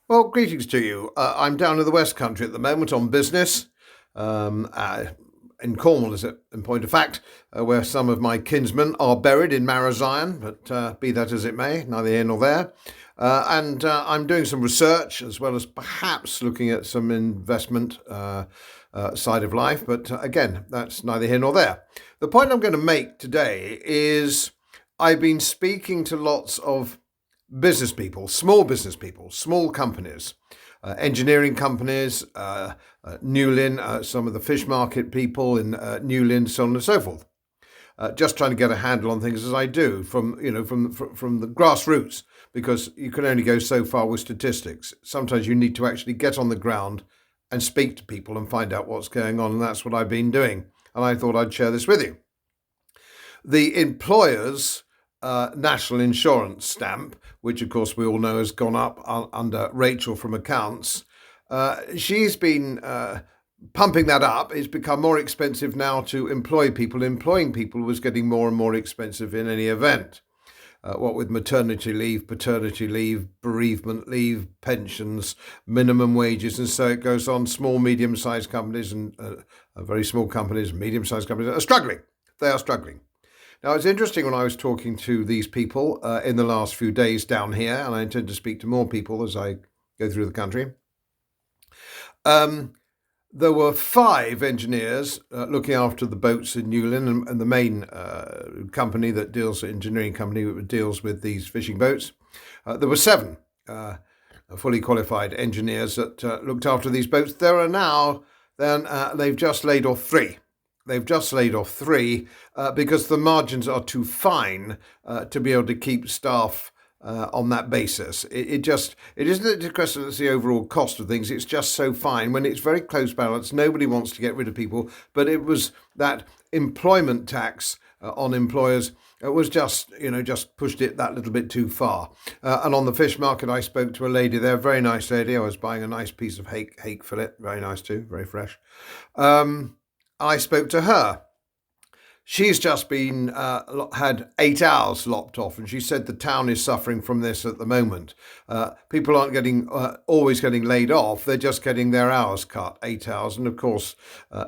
Well, greetings to you. I'm down in the West Country at the moment on business, um, uh, in Cornwall, in point of fact, where some of my kinsmen are buried in Marazion, but be that as it may, neither here nor there. And I'm doing some research as well as perhaps looking at some investment side of life, but again, that's neither here nor there. The point I'm going to make today is I've been speaking to lots of business people, small companies, engineering companies, Newlyn, some of the fish market people in Newlyn, so on and so forth. Just trying to get a handle on things as I do from the grassroots, because you can only go so far with statistics. Sometimes you need to actually get on the ground and speak to people and find out what's going on, and that's what I've been doing. And I thought I'd share this with you. The employers' national insurance stamp, which of course we all know has gone up under Rachel from accounts, she's been pumping that up. It's become more expensive now to employ people. Employing people was getting more and more expensive in any event. What with maternity leave, paternity leave, bereavement leave, pensions, minimum wages, and so it goes on. Small, medium-sized companies and very small companies, medium-sized companies are struggling. They are struggling. Now, it's interesting when I was talking to these people in the last few days down here, and I intend to speak to more people as I go through the country. There were 5 engineers looking after the boats in Newlyn, and the main company that deals, engineering company that deals with these fishing boats. There were 7 fully qualified engineers that looked after these boats. There are now, they've just laid off 3. They've just laid off 3 because the margins are too fine to be able to keep staff on that basis. It isn't a question of the overall cost of things. It's just so fine. When it's very close balance, nobody wants to get rid of people. But it was that employment tax on employers was just pushed it that little bit too far. And on the fish market, I spoke to a lady there, very nice lady. I was buying a nice piece of hake fillet, very nice too, very fresh. I spoke to her. She's just been had 8 hours lopped off, and she said the town is suffering from this at the moment. People aren't getting always getting laid off; they're just getting their hours cut, 8 hours, and of course,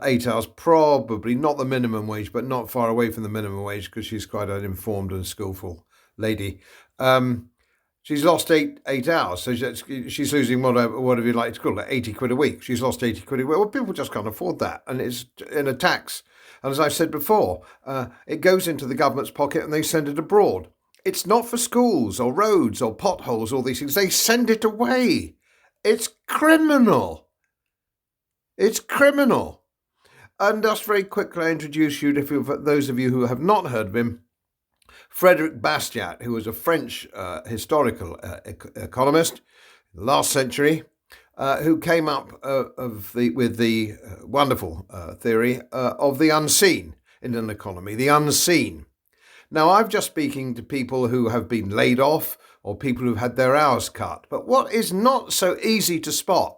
8 hours probably not the minimum wage, but not far away from the minimum wage because she's quite an informed and skillful lady. She's lost eight hours, so she's losing whatever you like to call it, 80 quid a week. She's lost 80 quid a week. Well, people just can't afford that, and it's in a tax. And as I've said before, it goes into the government's pocket and they send it abroad. It's not for schools or roads or potholes, all these things. They send it away. It's criminal. It's criminal. And just very quickly, I introduce you to those of you who have not heard of him. Frederick Bastiat, who was a French historical economist in the last century, who came up with the wonderful theory of the unseen in an economy, the unseen. Now, I'm just speaking to people who have been laid off or people who've had their hours cut. But what is not so easy to spot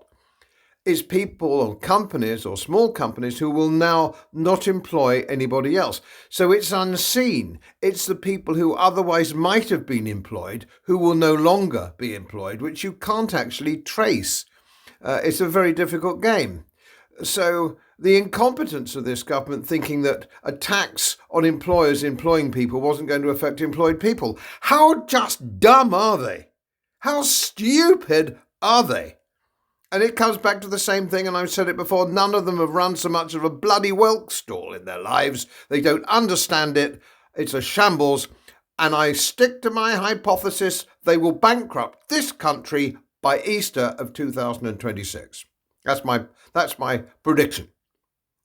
is people or companies or small companies who will now not employ anybody else. So it's unseen. It's the people who otherwise might have been employed who will no longer be employed, which you can't actually trace. It's a very difficult game. So the incompetence of this government thinking that a tax on employers employing people wasn't going to affect employed people. How just dumb are they? How stupid are they? And it comes back to the same thing, and I've said it before, none of them have run so much of a bloody whelk stall in their lives. They don't understand it. It's a shambles. And I stick to my hypothesis, they will bankrupt this country by Easter of 2026. That's my prediction.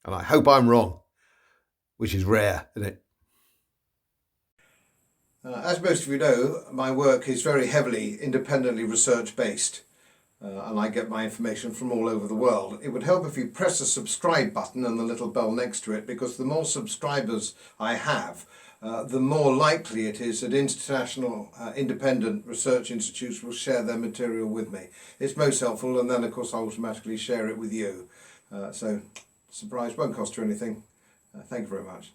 And I hope I'm wrong, which is rare, isn't it? As most of you know, my work is very heavily independently research-based. And I get my information from all over the world. It would help if you press the subscribe button and the little bell next to it, because the more subscribers I have, the more likely it is that international independent research institutes will share their material with me. It's most helpful, and then of course I automatically share it with you. So, surprise, won't cost you anything. Thank you very much.